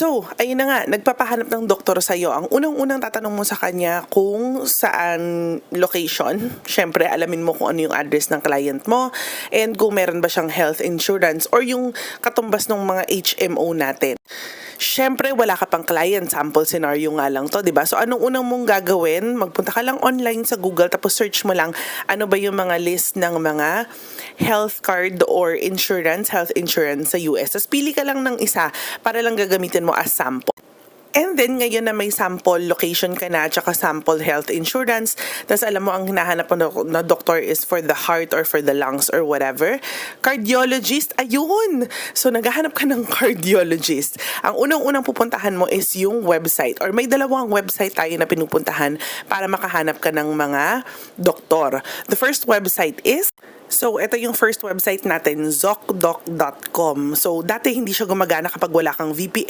So, ayun na nga, nagpapahanap ng doktor sa'yo. Ang unang-unang tatanong mo sa kanya kung saan location. Siyempre, alamin mo kung ano yung address ng client mo and kung meron ba siyang health insurance or yung katumbas ng mga HMO natin. Siyempre, wala ka pang client. Sample scenario nga lang to, di ba? So, anong unang mong gagawin? Magpunta ka lang online sa Google tapos search mo lang ano ba yung mga list ng mga health card or health insurance sa US. Tapos pili ka lang ng isa para lang gagamitin mo as sample. And then, ngayon na may sample location ka na, tsaka sample health insurance, tapos alam mo ang hinahanap mo na doctor is for the heart or for the lungs or whatever, cardiologist, ayun! So, naghahanap ka ng cardiologist. Ang unang-unang pupuntahan mo is yung website, or may dalawang website tayo na pinupuntahan para makahanap ka ng mga doktor. The first website is ito yung first website natin, zocdoc.com. So, dati hindi siya gumagana kapag wala kang VPN